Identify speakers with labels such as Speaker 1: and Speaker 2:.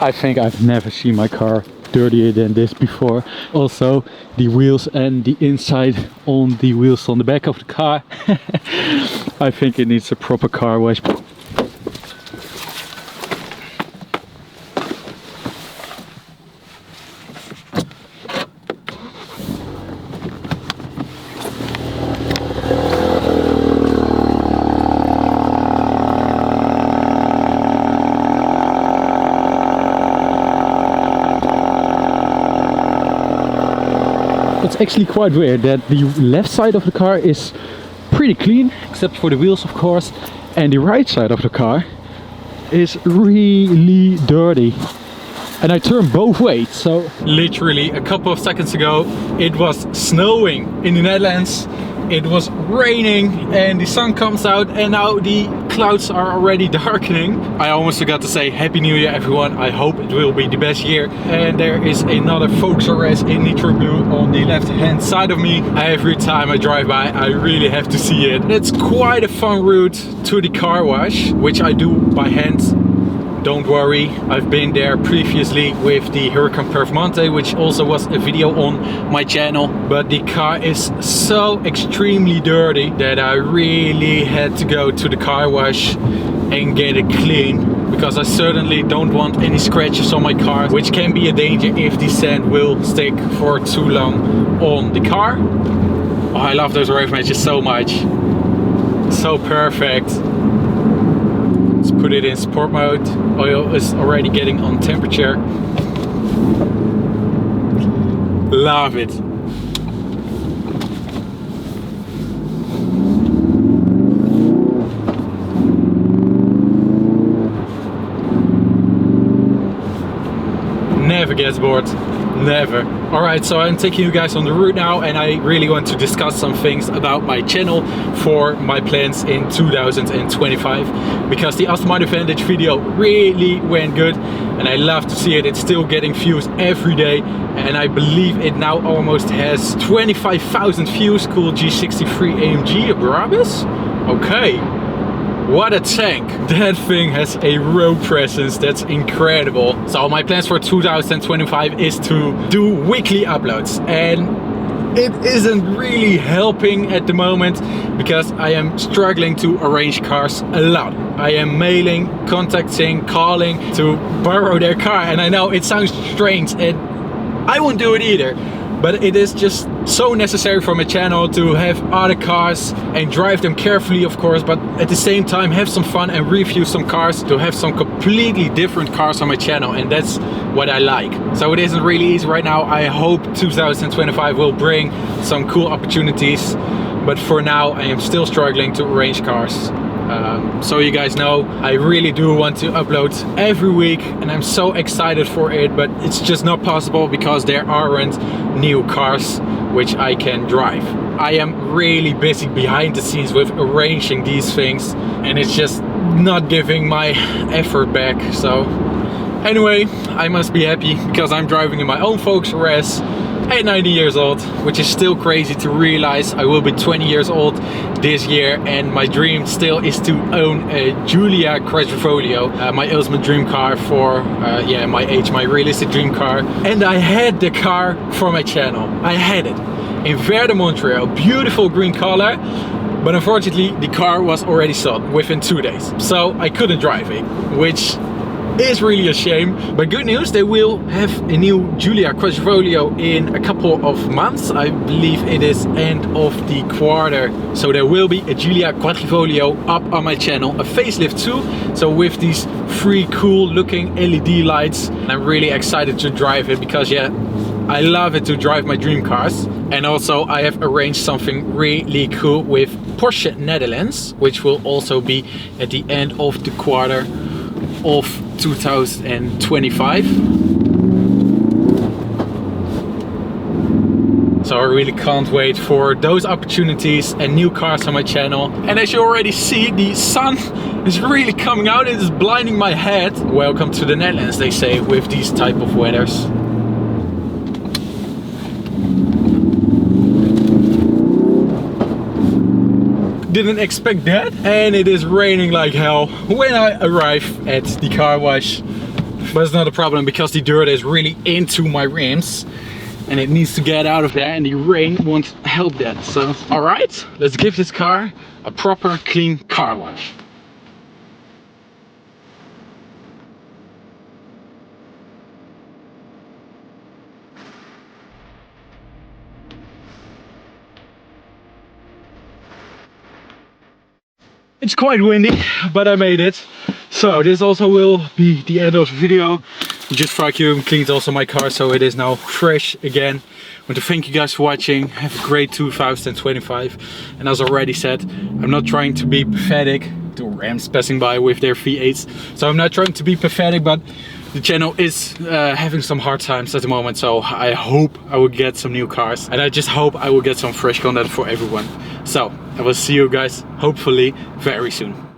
Speaker 1: I think I've never seen my car dirtier than this before. Also, the wheels and the inside on the wheels on the back of the car. I think it needs a proper car wash. It's actually quite weird that the left side of the car is pretty clean, except for the wheels of course, and the right side of the car is really dirty. And I turned both ways, so... Literally a couple of seconds ago it was snowing in the Netherlands, it was raining and the sun comes out and now the clouds are already darkening. I almost forgot to say Happy New Year everyone, I hope it will be the best year. And there is another Focus RS in nitro blue on the left hand side of me. Every time I drive by I really have to see it. It's quite a fun route to the car wash, which I do by hand. Don't worry, I've been there previously with the Huracan Performante, which also was a video on my channel. But the car is so extremely dirty that I really had to go to the car wash and get it clean. Because I certainly don't want any scratches on my car, which can be a danger if the sand will stick for too long on the car. Oh, I love those rave matches so much. So perfect. Let's put it in sport mode. Oil is already getting on temperature. Love it. Never gets bored. Never. Alright, so I'm taking you guys on the route now and I really want to discuss some things about my channel for my plans in 2025, because the Aston Martin Vantage video really went good and I love to see it. It's still getting views every day and I believe it now almost has 25,000 views. Cool G63 AMG Brabus. Okay. What a tank. That thing has a road presence that's incredible. So my plans for 2025 is to do weekly uploads, and it isn't really helping at the moment because I am struggling to arrange cars a lot. I am mailing, contacting, calling to borrow their car, and I know it sounds strange and I won't do it either. But it is just so necessary for my channel to have other cars and drive them carefully, of course, but at the same time have some fun and review some cars, to have some completely different cars on my channel, and that's what I like. So it isn't really easy right now. I hope 2025 will bring some cool opportunities, but for now I am still struggling to arrange cars. So you guys know, I really do want to upload every week and I'm so excited for it, but it's just not possible because there aren't new cars which I can drive. I am really busy behind the scenes with arranging these things and it's just not giving my effort back. So anyway, I must be happy because I'm driving in my own Focus RS at 19 years old, which is still crazy to realize. I will be 20 years old this year and my dream still is to own a Giulia Quadrifoglio, my ultimate dream car for yeah, my age, my realistic dream car. And I had the car for my channel. I had it in Verde Montreal, beautiful green color, but unfortunately the car was already sold within 2 days, so I couldn't drive it, which is really a shame. But good news, they will have a new Giulia Quadrifoglio in a couple of months. I believe it is end of the quarter, so there will be a Giulia Quadrifoglio up on my channel, a facelift too, so with these 3 cool looking LED lights. I'm really excited to drive it because yeah, I love it to drive my dream cars. And also I have arranged something really cool with Porsche Netherlands, which will also be at the end of the quarter of 2025. So I really can't wait for those opportunities and new cars on my channel. And as you already see, the sun is really coming out. It is blinding my head. Welcome to the Netherlands, they say, with these type of weathers. Didn't expect that, and it is raining like hell when I arrive at the car wash. but it's not a problem because the dirt is really into my rims and it needs to get out of there, and the rain won't help that. So all right, let's give this car a proper clean car wash. It's quite windy, but I made it. So this also will be the end of the video. Just vacuum cleaned also my car, so it is now fresh again. I want to thank you guys for watching. Have a great 2025. And as already said, I'm not trying to be pathetic. The Rams passing by with their V8s. So I'm not trying to be pathetic, but the channel is having some hard times at the moment. So I hope I will get some new cars. And I just hope I will get some fresh content for everyone. So I will see you guys hopefully very soon.